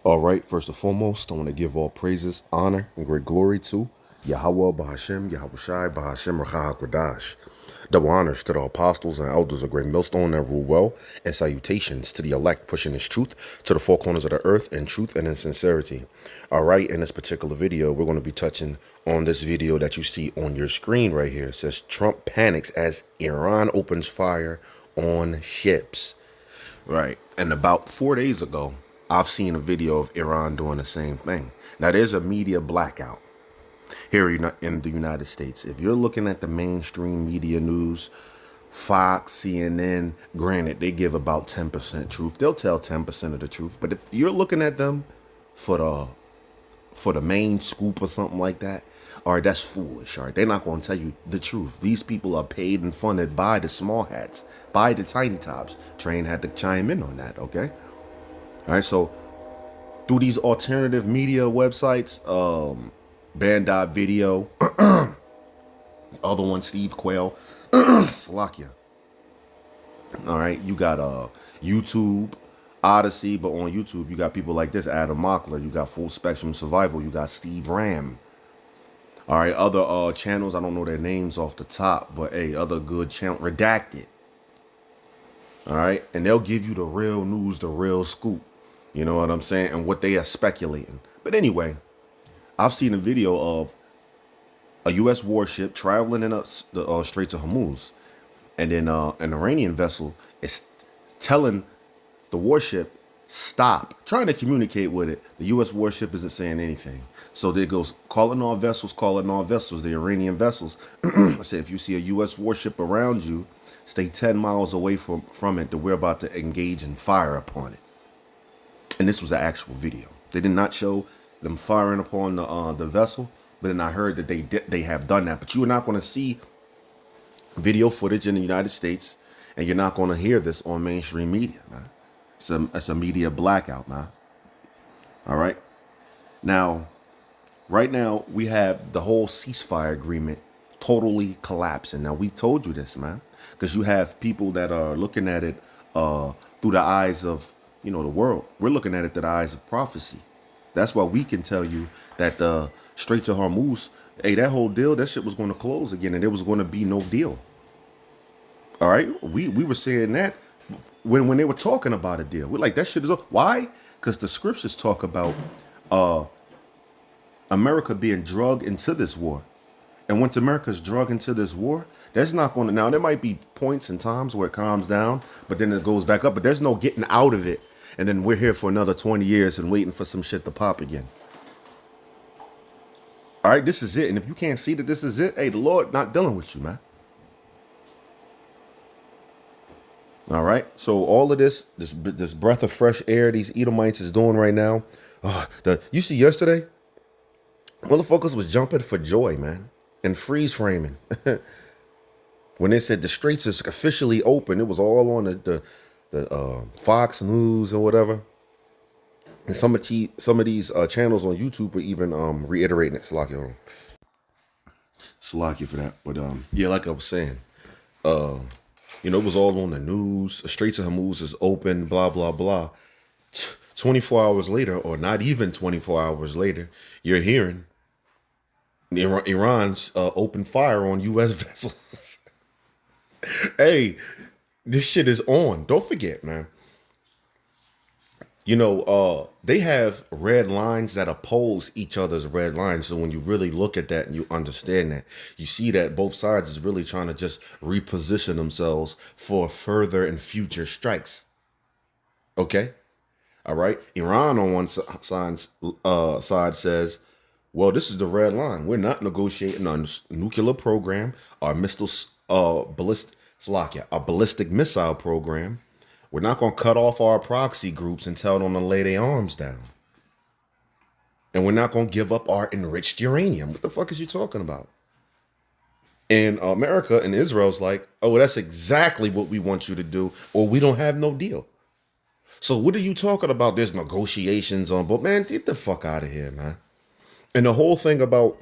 All right, first and foremost, I want to give all praises, honor, and great glory to Yahweh Bahashem, Yahweh Shai, Bahashem, Rachah Quadash. Double honors to the apostles and elders of Great Millstone that rule well, and salutations to the elect pushing this truth to the four corners of the earth in truth and in sincerity. All right, in this particular video, we're going to be touching on this video that you see on your screen right here. It says Trump panics as Iran opens fire on ships. Right. And about 4 days ago, I've seen a video of Iran doing the same thing. Now, there's a media blackout here in the United States. If you're looking at the mainstream media news, Fox, CNN, granted, they give about 10% truth. They'll tell 10% of the truth. But if you're looking at them for the main scoop or something like that, all right, that's foolish. All right, they're not going to tell you the truth. These people are paid and funded by the small hats, by the tiny tops. Train had to chime in on that. Okay. All right. So through these alternative media websites, Band Video, other one, Steve Quayle, Slovakia. All right, you got YouTube, Odyssey, but on YouTube you got people like this, Adam Mockler. You got Full Spectrum Survival. You got Steve Ram. All right, other channels, I don't know their names off the top, but hey, other good channel, Redacted. All right, and they'll give you the real news, the real scoop. You know what I'm saying? And what they are speculating. But anyway, I've seen a video of a U.S. warship traveling in the Straits of Hormuz, and then an Iranian vessel is telling the warship stop, trying to communicate with it. The U.S. warship isn't saying anything. So there goes calling all vessels, the Iranian vessels. I said, if you see a U.S. warship around you, stay 10 miles away from it, that we're about to engage in fire upon it. And this was an actual video. They did not show them firing upon the vessel, but then I heard that they have done that. But you are not going to see video footage in the United States, and you're not going to hear this on mainstream media, man. It's a media blackout, man. All right. Now, right now, we have the whole ceasefire agreement totally collapsing. Now, we told you this, man, because you have people that are looking at it through the eyes of, the world. We're looking at it through the eyes of prophecy. That's why we can tell you that the Straits of Hormuz, hey, that whole deal, that shit was going to close again, and there was going to be no deal. All right, we were saying that when they were talking about a deal. We're like, that shit is over. Why? Because the scriptures talk about America being drugged into this war. And once America's drugged into this war, there's not going to, now there might be points and times where it calms down, but then it goes back up, but there's no getting out of it. And then we're here for another 20 years and waiting for some shit to pop again. All right, this is it. And if you can't see that this is it, hey, the Lord not dealing with you, man. All right. So all of this breath of fresh air these Edomites is doing right now. You see yesterday, motherfuckers was jumping for joy, man, and freeze framing. When they said the Straits is officially open, it was all on the Fox News or whatever. And some of these channels on YouTube are even reiterating it. Salakia for that. But yeah, like I was saying, it was all on the news. The Straits of Hormuz is open, blah, blah, blah. 24 hours later, or not even 24 hours later, you're hearing Iran's open fire on U.S. vessels. Hey, this shit is on. Don't forget, man. They have red lines that oppose each other's red lines. So when you really look at that and you understand that, you see that both sides is really trying to just reposition themselves for further and future strikes. Okay? All right? Iran on one side says, well, this is the red line. We're not negotiating on a nuclear program, our ballistic missile program. We're not going to cut off our proxy groups and tell them to lay their arms down. And we're not going to give up our enriched uranium. What the fuck is you talking about? And America and Israel's like, oh, that's exactly what we want you to do, or we don't have no deal. So what are you talking about? There's negotiations on, but man, get the fuck out of here, man. And the whole thing about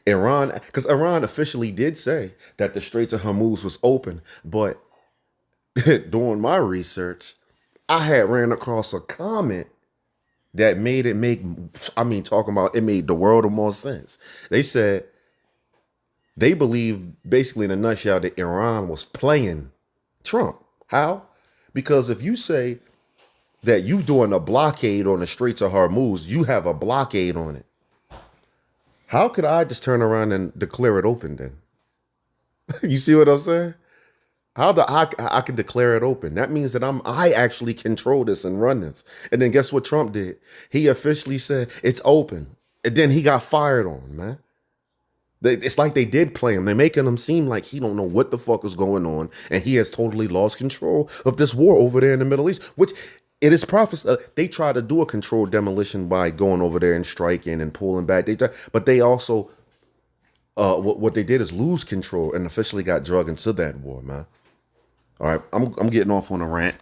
Iran, because Iran officially did say that the Straits of Hormuz was open, but doing my research, I had ran across a comment that made it make, I mean, talking about it made the world of more sense. They said they believe, basically in a nutshell, that Iran was playing Trump. How? Because if you say that you doing a blockade on the Straits of Hormuz, you have a blockade on it. How could I just turn around and declare it open then? You see what I'm saying? I can declare it open. That means that I actually control this and run this. And then guess what Trump did? He officially said it's open. And then he got fired on, man. It's like they did play him. They're making him seem like he don't know what the fuck is going on, and he has totally lost control of this war over there in the Middle East, which it is prophesied. They try to do a controlled demolition by going over there and striking and pulling back. But they also, what they did is lose control and officially got dragged into that war, man. All right, I'm getting off on a rant.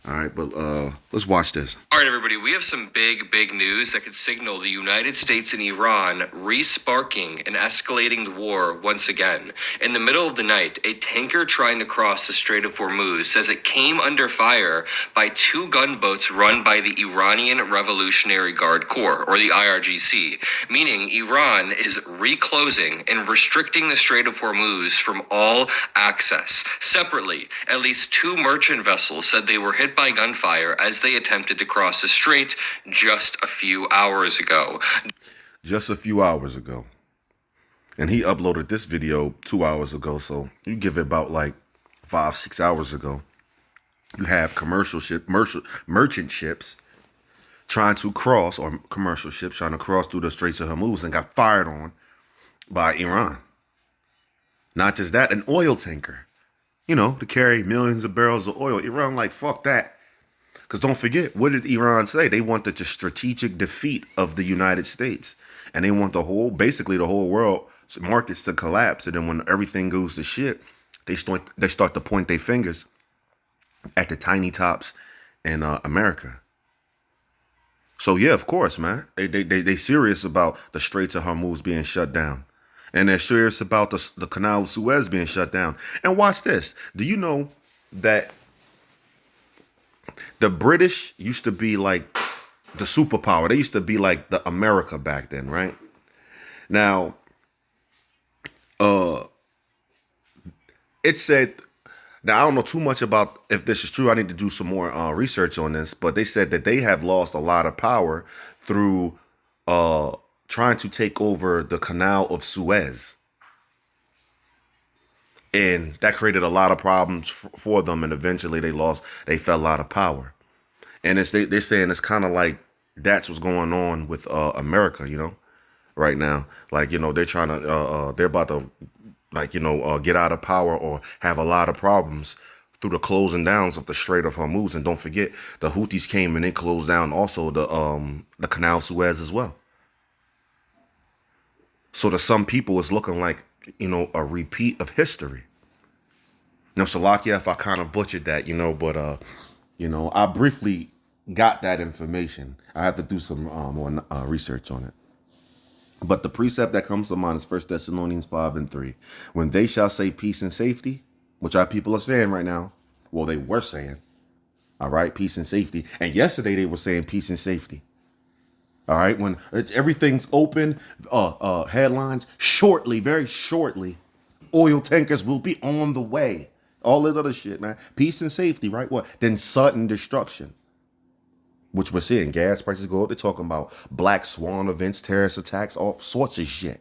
All right, but let's watch this. All right, everybody, we have some big news that could signal the United States and Iran re-sparking and escalating the war once again. In the middle of the night, a tanker trying to cross the Strait of Hormuz says it came under fire by 2 gunboats run by the Iranian Revolutionary Guard Corps, or the IRGC, meaning Iran is reclosing and restricting the Strait of Hormuz from all access. Separately, at least 2 merchant vessels said they were hit by gunfire as they attempted to cross the strait just a few hours ago. Just a few hours ago. And he uploaded this video 2 hours ago, so you give it about like 5-6 hours ago. You have merchant ships trying to cross, or commercial ships trying to cross through the Straits of Hormuz and got fired on by Iran. Not just that, an oil tanker, to carry millions of barrels of oil. Iran like, fuck that. Because don't forget, what did Iran say? They wanted the strategic defeat of the United States. And they want basically the whole world markets to collapse. And then when everything goes to shit, they start to point their fingers at the tiny tops in America. So yeah, of course, man. They serious about the Straits of Hormuz being shut down. And they're serious about the Canal of Suez being shut down. And watch this. Do you know that the British used to be like the superpower? They used to be like the America back then, right? Now, it said, now I don't know too much about if this is true. I need to do some more research on this, but they said that they have lost a lot of power through trying to take over the Canal of Suez. And that created a lot of problems for them. And eventually they fell out of power. And they're saying it's kind of like that's what's going on with America, right now. Like, they're trying to, they're about to, like, get out of power or have a lot of problems through the closing downs of the Strait of Hormuz. And don't forget, the Houthis came and they closed down also the Canal of Suez as well. So to some people, it's looking like, a repeat of history. Now, Salakia, if I kind of butchered that, but, I briefly got that information. I have to do some more research on it. But the precept that comes to mind is 1 Thessalonians 5:3. When they shall say peace and safety, which our people are saying right now, well, they were saying, all right, peace and safety. And yesterday they were saying peace and safety. All right, when everything's open, headlines, shortly, very shortly, oil tankers will be on the way. All that other shit, man. Peace and safety, right? What? Then sudden destruction, which we're seeing. Gas prices go up. They're talking about black swan events, terrorist attacks, all sorts of shit.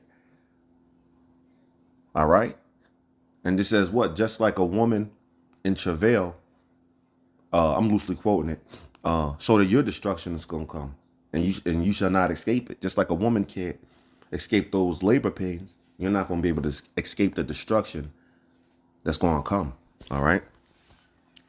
All right? And this says what? Just like a woman in travail, I'm loosely quoting it, so that your destruction is going to come. And you shall not escape it. Just like a woman can't escape those labor pains, you're not going to be able to escape the destruction that's going to come. All right?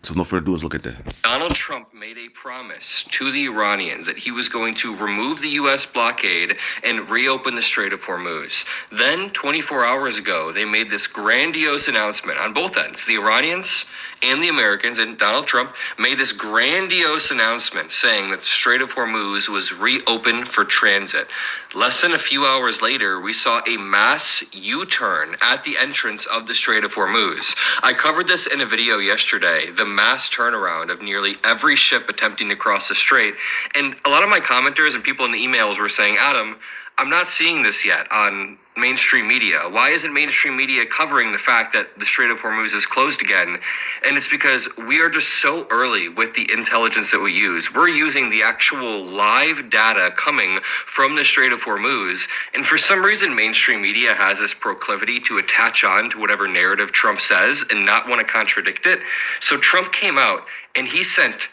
So no further ado, let's look at that. Donald Trump made a promise to the Iranians that he was going to remove the U.S. blockade and reopen the Strait of Hormuz. Then, 24 hours ago, they made this grandiose announcement on both ends. The Iranians and the Americans, and Donald Trump made this grandiose announcement saying that the Strait of Hormuz was reopened for transit. Less than a few hours later, we saw a mass U-turn at the entrance of the Strait of Hormuz. I covered this in a video yesterday. The mass turnaround of nearly every ship attempting to cross the strait. And a lot of my commenters and people in the emails were saying, Adam, I'm not seeing this yet on mainstream media. Why isn't mainstream media covering the fact that the Strait of Hormuz is closed again? And it's because we are just so early with the intelligence that we use. We're using the actual live data coming from the Strait of Hormuz. And for some reason, mainstream media has this proclivity to attach on to whatever narrative Trump says and not want to contradict it. So Trump came out and he sent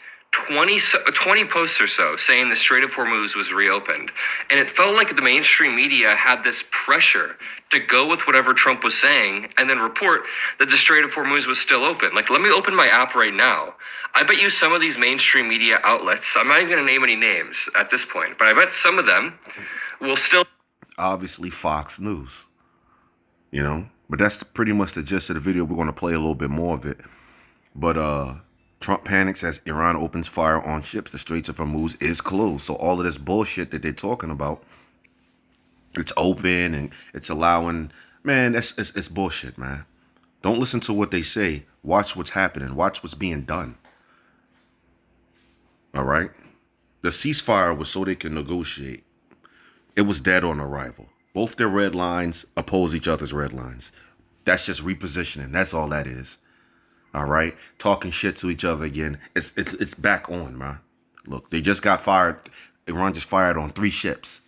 20 posts or so saying the Strait of Hormuz was reopened. And it felt like the mainstream media had this pressure to go with whatever Trump was saying and then report that the Strait of Hormuz was still open. Like, let me open my app right now. I bet you some of these mainstream media outlets, I'm not even going to name any names at this point, but I bet some of them will still... Obviously, Fox News, you know? But that's pretty much the gist of the video. We're going to play a little bit more of it. But, Trump panics as Iran opens fire on ships. The Straits of Hormuz is closed. So all of this bullshit that they're talking about, it's open and it's allowing, man, it's bullshit, man. Don't listen to what they say. Watch what's happening. Watch what's being done. All right? The ceasefire was so they can negotiate. It was dead on arrival. Both their red lines oppose each other's red lines. That's just repositioning. That's all that is. All right, talking shit to each other again. It's back on, man. Look, they just got fired. Iran just fired on 3 ships.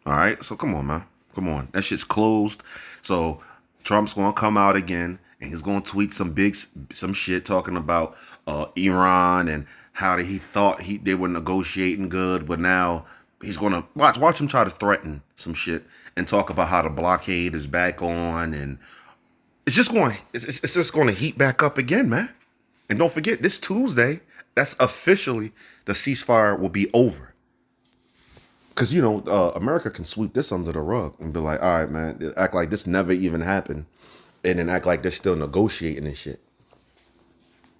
All right, so come on, man. Come on, that shit's closed. So Trump's gonna come out again and he's gonna tweet some shit talking about Iran and how he thought they were negotiating good, but now he's gonna watch him try to threaten some shit and talk about how the blockade is back on and. It's just going to heat back up again, man. And don't forget, this Tuesday, that's officially the ceasefire will be over. Because, you know, America can sweep this under the rug and be like, all right, man, act like this never even happened. And then act like they're still negotiating and shit.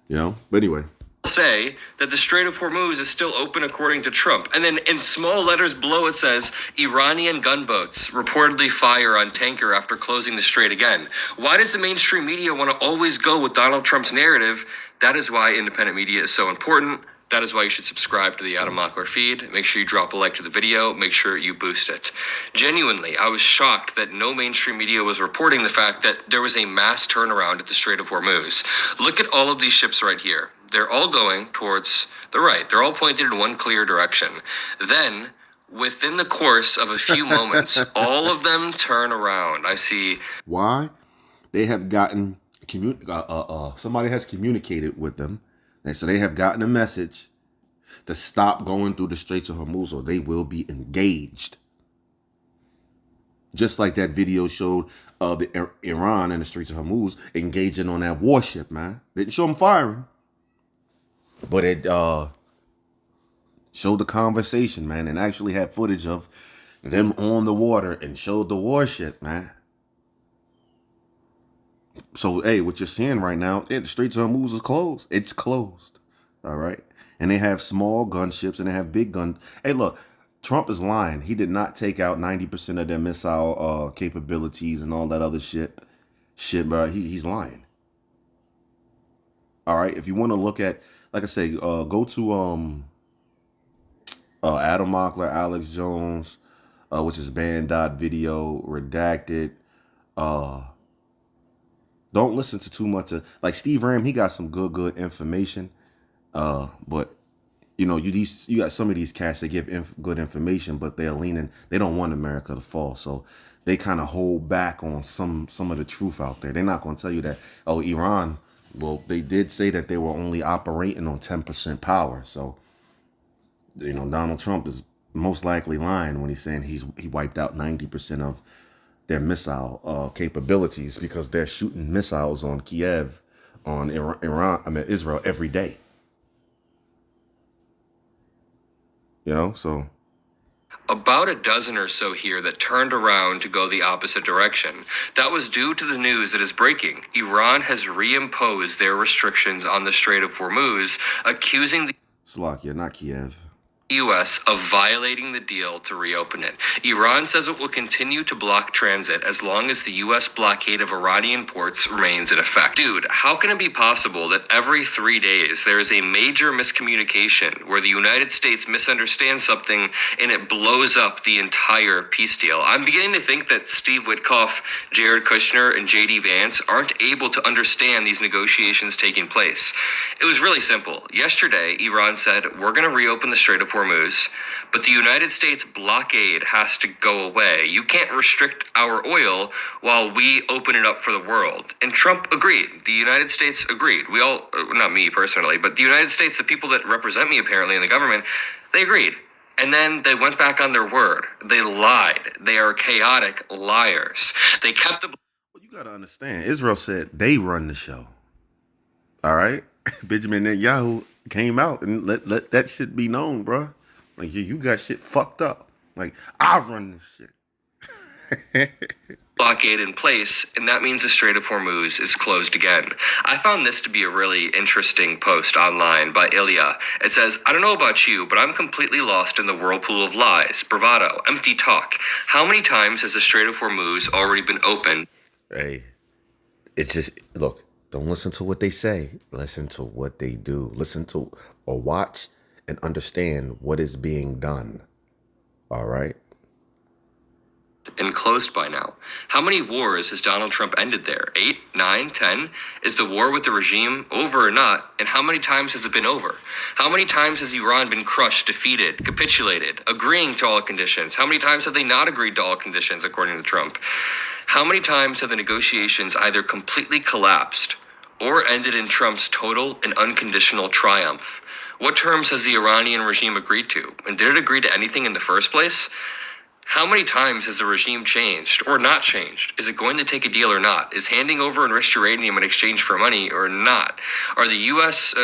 You know? But anyway. Say that the Strait of Hormuz is still open according to Trump. And then in small letters below it says, Iranian gunboats reportedly fire on tanker after closing the strait again. Why does the mainstream media want to always go with Donald Trump's narrative? That is why independent media is so important. That is why you should subscribe to the Adam Mockler feed. Make sure you drop a like to the video. Make sure you boost it. Genuinely, I was shocked that no mainstream media was reporting the fact that there was a mass turnaround at the Strait of Hormuz. Look at all of these ships right here. They're all going towards the right. They're all pointed in one clear direction. Then, within the course of a few moments, all of them turn around. I see. Why? They have gotten, somebody has communicated with them. And so they have gotten a message to stop going through the Straits of Hormuz or they will be engaged. Just like that video showed the Iran and the Straits of Hormuz engaging on that warship, man. They didn't show them firing. But it showed the conversation, man, and actually had footage of them on the water and showed the warship, man. So, hey, what you're seeing right now, the Straits of Hormuz is closed. It's closed, all right? And they have small gunships and they have big guns. Hey, look, Trump is lying. He did not take out 90% of their missile capabilities and all that other shit. Bro, he's lying. All right, if you want to look at, like I say, go to Adam Mockler, Alex Jones, which is band.video, redacted. Don't listen to too much of, like Steve Ram, he got some good information. But you know, you got some of these cats that give good information, but they're leaning, they don't want America to fall. So they kind of hold back on some of the truth out there. They're not going to tell you that, oh, Iran, well, they did say that they were only operating on 10% power. So, you know, Donald Trump is most likely lying when he's saying he wiped out 90% of their missile capabilities because they're shooting missiles on Kiev, on Israel every day. You know, so. About a dozen or so here that turned around to go the opposite direction. That was due to the news that is breaking. Iran has reimposed their restrictions on the Strait of Hormuz, accusing the... Slovakia, not Kiev. U.S. of violating the deal to reopen it. Iran says it will continue to block transit as long as the U.S. blockade of Iranian ports remains in effect. Dude, how can it be possible that every 3 days there is a major miscommunication where the United States misunderstands something and it blows up the entire peace deal? I'm beginning to think that Steve Witkoff, Jared Kushner, and J.D. Vance aren't able to understand these negotiations taking place. It was really simple. Yesterday, Iran said, we're going to reopen the Strait of Hormuz, but the United States blockade has to go away. You can't restrict our oil while we open it up for the world. And Trump agreed. The United States agreed. We all, not me personally, but the United States, the people that represent me apparently in the government, they agreed. And then they went back on their word. They lied. They are chaotic liars. They kept the... Well, you gotta understand, Israel said they run the show. All right? Benjamin Netanyahu came out and let that shit be known, bro. Like, you got shit fucked up. Like, I run this shit. blockade in place, and that means the Strait of Hormuz is closed again. I found this to be a really interesting post online by Ilya. It says, I don't know about you, but I'm completely lost in the whirlpool of lies, bravado, empty talk. How many times has the Strait of Hormuz already been opened? Hey, it's just, look, don't listen to what they say. Listen to what they do. Listen to or watch and understand what is being done. All right? And closed by now. How many wars has Donald Trump ended there? 8, 9, 10? Is the war with the regime over or not? And how many times has it been over? How many times has Iran been crushed, defeated, capitulated, agreeing to all conditions? How many times have they not agreed to all conditions, according to Trump? How many times have the negotiations either completely collapsed or ended in Trump's total and unconditional triumph? What terms has the Iranian regime agreed to? And did it agree to anything in the first place? How many times has the regime changed or not changed? Is it going to take a deal or not? Is handing over enriched uranium in exchange for money or not? Are the U.S.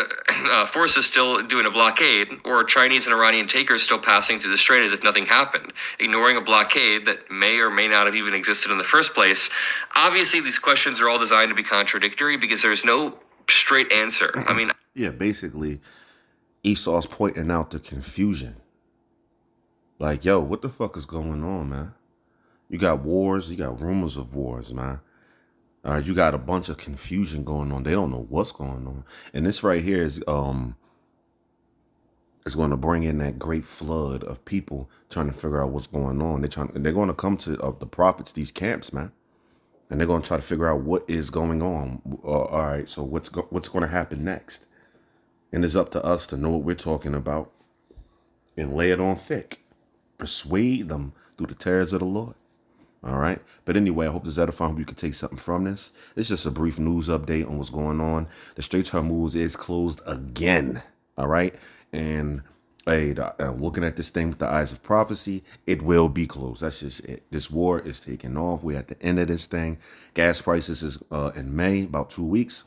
Forces still doing a blockade, or are Chinese and Iranian takers still passing through the strait as if nothing happened, ignoring a blockade that may or may not have even existed in the first place? Obviously, these questions are all designed to be contradictory because there's no straight answer. I mean, yeah, basically, Esau's pointing out the confusion. Like, yo, what the fuck is going on, man? You got wars, you got rumors of wars, man. All right, you got a bunch of confusion going on. They don't know what's going on. And this right here is going to bring in that great flood of people trying to figure out what's going on. They're going to come to the prophets, these camps, man. And they're going to try to figure out what is going on. All right, so what's going to happen next? And it's up to us to know what we're talking about and lay it on thick. Persuade them through the terrors of the Lord. All right. But anyway, I hope this is edifying. I hope you can take something from this. It's just a brief news update on what's going on. The Straits of Hormuz is closed again. All right. And hey, looking at this thing with the eyes of prophecy, it will be closed. That's just it. This war is taking off. We're at the end of this thing. Gas prices is in May, about 2 weeks.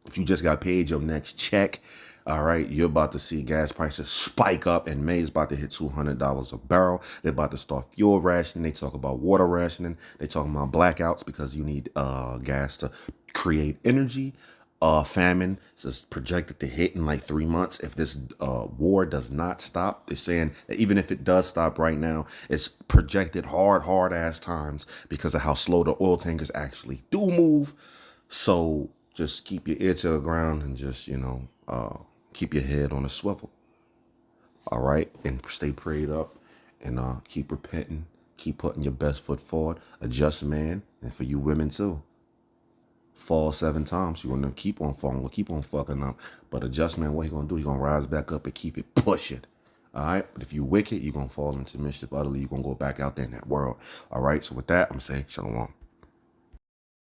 If you just got paid your next check, all right, you're about to see gas prices spike up, and May is about to hit $200 a barrel. They're about to start fuel rationing. They talk about water rationing. They talking about blackouts because you need gas to create energy. Famine is projected to hit in like 3 months if this war does not stop. They're saying that even if it does stop right now, it's projected hard ass times because of how slow the oil tankers actually do move. So just keep your ear to the ground and just, keep your head on a swivel. All right. And stay prayed up and keep repenting. Keep putting your best foot forward. A just man. And for you women too. Fall 7 times. You're going to keep on falling. We'll keep on fucking up. But a just man, what he going to do? He going to rise back up and keep it pushing. All right. But if you wicked, you're going to fall into mischief utterly. You're going to go back out there in that world. All right. So with that, I'm saying shalom.